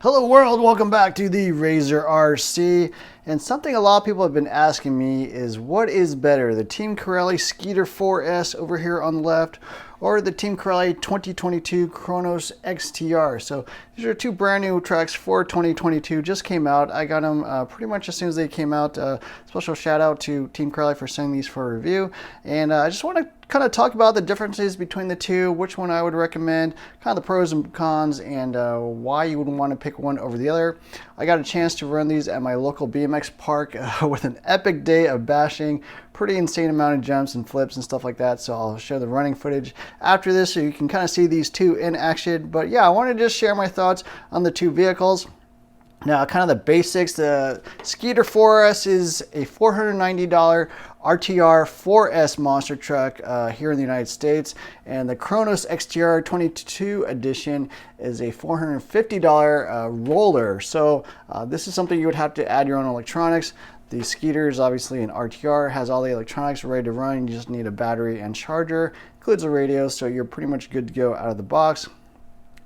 Hello world, welcome back to the Razor RC. And something a lot of people have been asking me is, what is better, the Team Corelli Sketer 4S over here on the left, or the Team Corelli 2022 Kronos XTR? So these are two brand new trucks for 2022, just came out. I got them pretty much as soon as they came out. Special shout out to Team Corelli for sending these for a review. And I just want to kind of talk about the differences between the two, which one I would recommend, kind of the pros and cons, and why you would want to pick one over the other. I got a chance to run these at my local BMX park with an epic day of bashing, pretty insane amount of jumps and flips and stuff like that. So I'll show the running footage after this so you can kind of see these two in action. But yeah, I want to just share my thoughts on the two vehicles. Now, kind of the basics, the Sketer 4S is a $490 RTR 4S monster truck here in the United States, and the Kronos XTR 22 edition is a $450 roller. So this is something you would have to add your own electronics. The Sketer is obviously an RTR, has all the electronics ready to run. You just need a battery and charger, includes a radio, so you're pretty much good to go out of the box.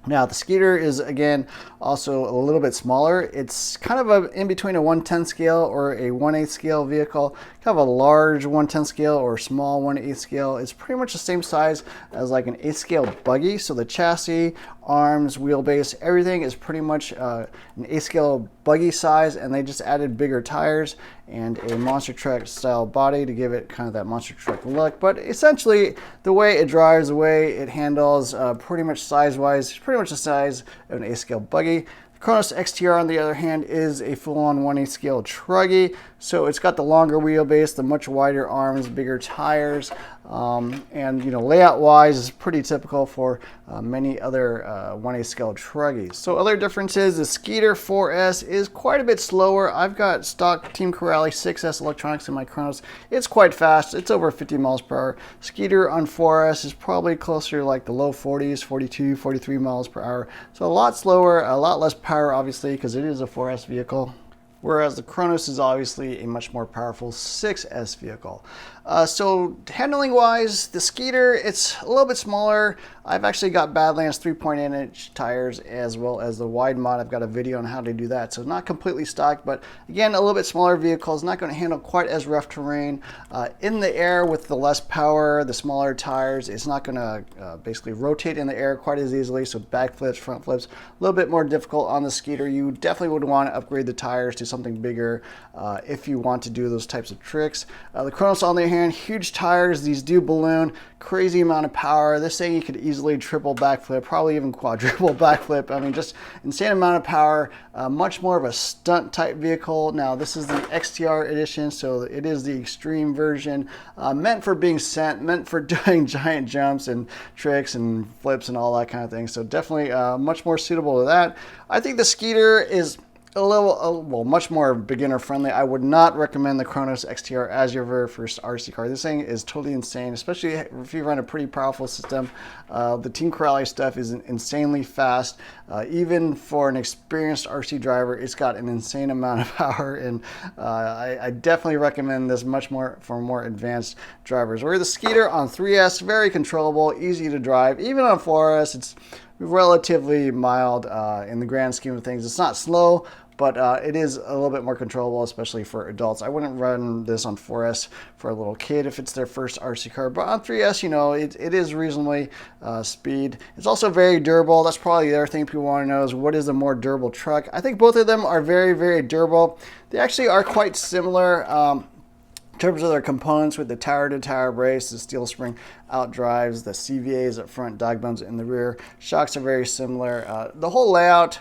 Now, the Sketer is, again, also a little bit smaller. It's kind of in between a 1/10 scale or a 1/8 scale vehicle, kind of a large 1/10 scale or small 1/8 scale. It's pretty much the same size as like an 8 scale buggy. So the chassis, arms, wheelbase, everything is pretty much an 8 scale buggy size, and they just added bigger tires and a monster truck style body to give it kind of that monster truck look. But essentially, the way it drives, the way it handles, pretty much size-wise, pretty much the size of an 8 scale buggy. The Kronos XTR, on the other hand, is a full-on 1/8 scale truggy. So it's got the longer wheelbase, the much wider arms, bigger tires, and layout-wise is pretty typical for many other 1/8 scale truggies. So other differences: the Sketer 4S is quite a bit slower. I've got stock Team Corelli 6S electronics in my Kronos. It's quite fast. It's over 50 miles per hour. Sketer on 4S is probably closer to like the low 40s, 42, 43 miles per hour. So a lot slower, a lot less power, obviously, because it is a 4S vehicle. Whereas the Kronos is obviously a much more powerful 6S vehicle. So handling wise, the Sketer, it's a little bit smaller. I've actually got Badlands 3.8-inch tires as well as the wide mod. I've got a video on how to do that. So not completely stock, but again, a little bit smaller vehicle. It's not going to handle quite as rough terrain. In the air with the less power, the smaller tires, it's not going to basically rotate in the air quite as easily. So back flips, front flips, a little bit more difficult on the Sketer. You definitely would want to upgrade the tires to something bigger if you want to do those types of tricks. The Kronos, on the other hand, huge tires. These do balloon, crazy amount of power. This thing you could easily triple backflip, probably even quadruple backflip. I mean, just insane amount of power. Much more of a stunt type vehicle. Now, this is the XTR edition, so it is the extreme version, meant for being sent, meant for doing giant jumps and tricks and flips and all that kind of thing. So definitely much more suitable to that. I think the Sketer is much more beginner friendly. I would not recommend the Kronos XTR as your very first RC car. This thing is totally insane, especially if you run a pretty powerful system. The Team Corelli stuff is insanely fast. Even for an experienced RC driver, it's got an insane amount of power, and I definitely recommend this much more for more advanced drivers. Where the Sketer on 3S, very controllable, easy to drive. Even on 4S, it's relatively mild in the grand scheme of things. It's not slow, but it is a little bit more controllable, especially for adults. I wouldn't run this on 4S for a little kid if it's their first RC car, but on 3S, it is reasonably speed. It's also very durable. That's probably the other thing people want to know is, what is a more durable truck? I think both of them are very, very durable. They actually are quite similar. In terms of their components, with the tower-to-tower brace, the steel spring outdrives, the CVAs up front, dog bones in the rear. Shocks are very similar. The whole layout,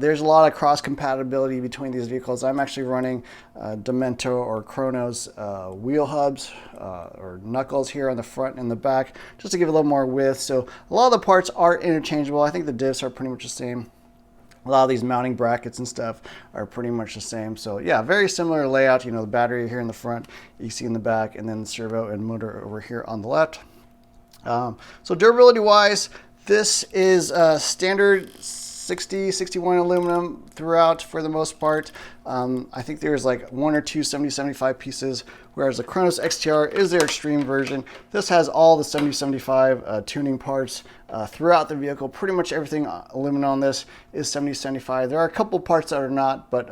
there's a lot of cross-compatibility between these vehicles. I'm actually running Demento or Kronos wheel hubs or knuckles here on the front and the back, just to give a little more width. So a lot of the parts are interchangeable. I think the diffs are pretty much the same. A lot of these mounting brackets and stuff are pretty much the same. So yeah, very similar layout. The battery here in the front, you see in the back, and then the servo and motor over here on the left. So durability wise, this is standard 61 aluminum throughout for the most part. I think there's like 1 or 2 70-75 pieces, whereas the Kronos XTR is their extreme version. This has all the 70-75 tuning parts throughout the vehicle. Pretty much everything aluminum on this is 70-75. There are a couple parts that are not, but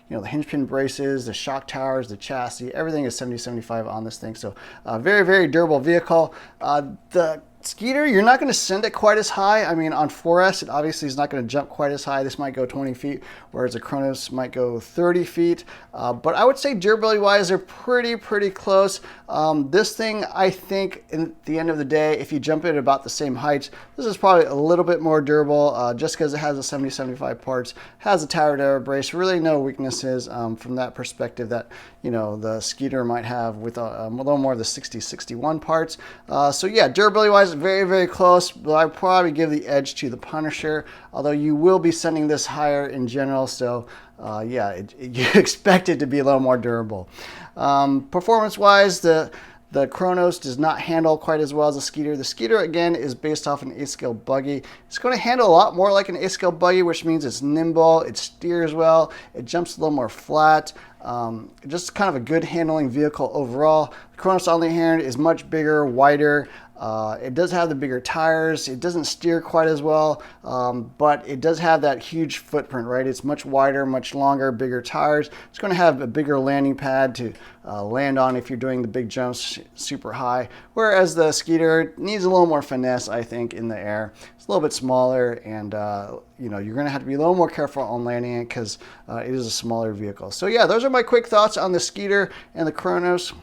you know, the hinge pin braces, the shock towers, the chassis, everything is 70-75 on this thing. So very, very durable vehicle. The Sketer, you're not going to send it quite as high. I mean, on 4S, it obviously is not going to jump quite as high. This might go 20 feet, whereas the Kronos might go 30 feet. But I would say durability-wise, they're pretty close. This thing, I think, at the end of the day, if you jump it at about the same height, this is probably a little bit more durable, just because it has the 70-75 parts, has a tower to air brace, really no weaknesses from that perspective that, you know, the Sketer might have with a little more of the 60-61 parts. So yeah, durability-wise, very close, but I'd probably give the edge to the Punisher, although you will be sending this higher in general, so yeah, you expect it to be a little more durable. Performance-wise, the Kronos does not handle quite as well as the Sketer. The Sketer, again, is based off an 8-scale buggy. It's going to handle a lot more like an 8-scale buggy, which means it's nimble, it steers well, it jumps a little more flat. Just kind of a good handling vehicle overall. The Kronos, on the other hand, is much bigger, wider. It does have the bigger tires. It doesn't steer quite as well, but it does have that huge footprint, right? It's much wider, much longer, bigger tires. It's going to have a bigger landing pad to land on if you're doing the big jumps super high, whereas the Sketer needs a little more finesse, I think, in the air. It's a little bit smaller, and you know, you're going to have to be a little more careful on landing it because it is a smaller vehicle. So yeah, those are my quick thoughts on the Sketer and the Kronos.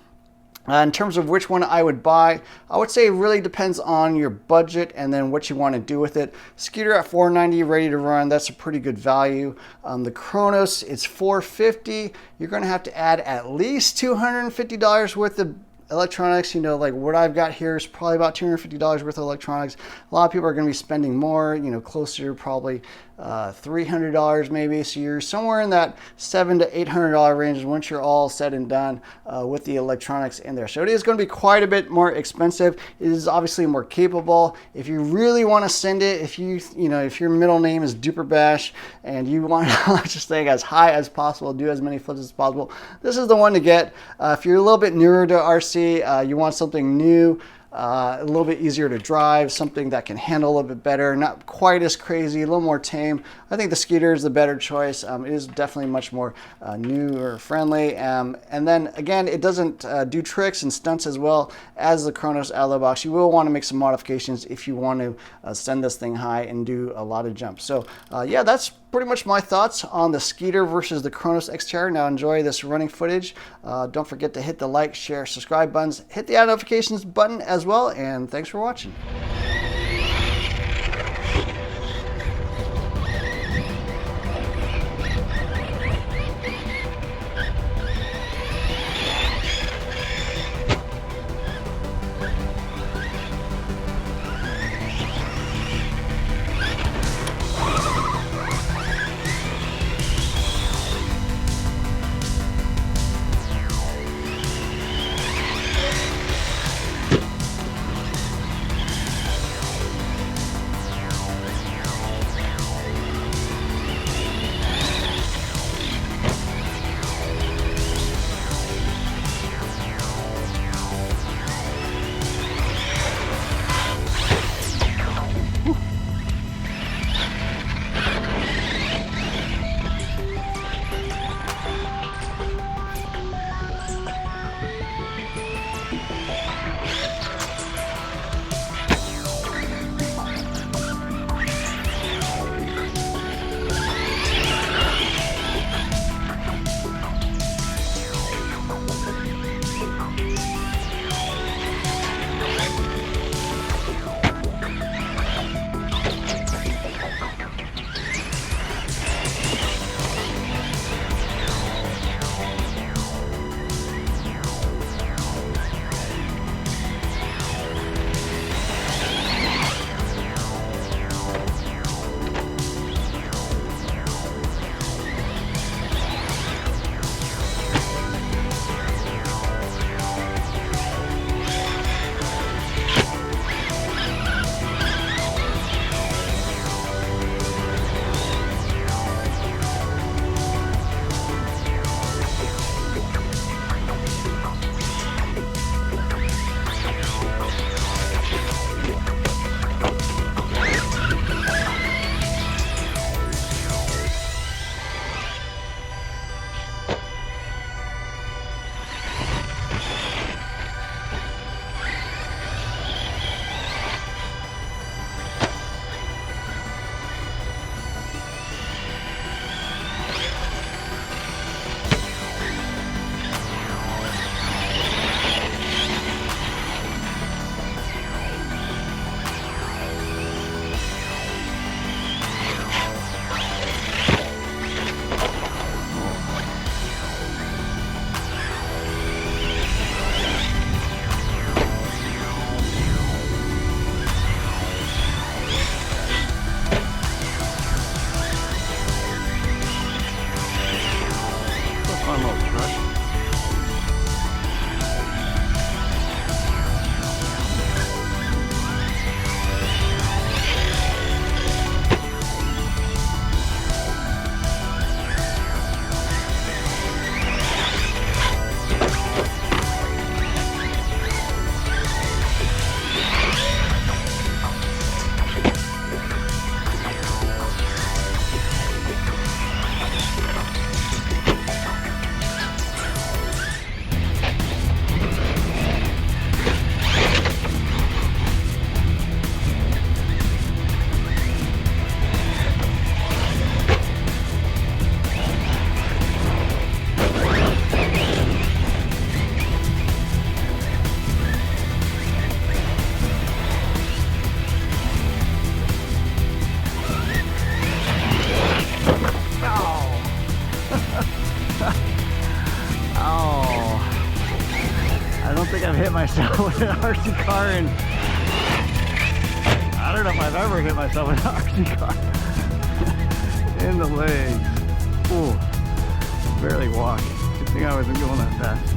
In terms of which one I would buy, I would say it really depends on your budget and then what you want to do with it. Sketer at $490, ready to run, that's a pretty good value. The Kronos, it's $450. You're going to have to add at least $250 worth of electronics. You know, like what I've got here is probably about $250 worth of electronics. A lot of people are going to be spending more, you know, closer to probably $300 maybe. So you're somewhere in that $700 to $800 range once you're all said and done with the electronics in there. So it is going to be quite a bit more expensive. It is obviously more capable. If you really want to send it, if if your middle name is Duper Bash and you want to launch this thing as high as possible, do as many flips as possible, this is the one to get. If you're a little bit newer to RC, you want something new, a little bit easier to drive, something that can handle a little bit better, not quite as crazy, a little more tame, I think the Sketer is the better choice. It is definitely much more newer friendly, and then again, it doesn't do tricks and stunts as well as the Kronos out of the box. You will want to make some modifications if you want to send this thing high and do a lot of jumps. So yeah, that's pretty much my thoughts on the Sketer versus the Kronos XTR. Now enjoy this running footage. Don't forget to hit the like, share, subscribe buttons, hit the notifications button as well, and thanks for watching. think I've hit myself with an RC car, and I don't know if I've ever hit myself with an RC car in the legs. Ooh, barely walk. Good thing I wasn't going that fast.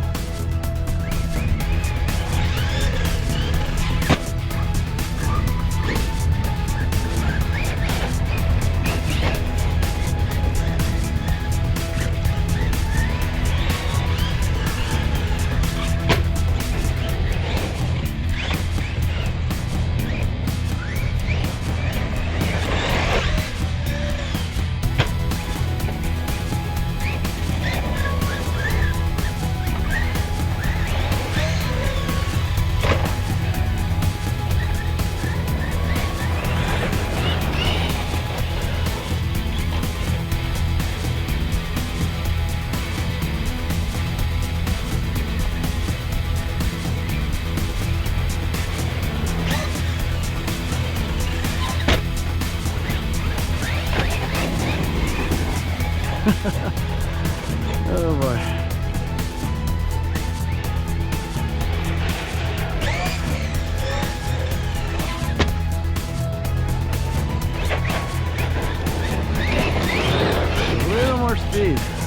Oh boy. A little more speed.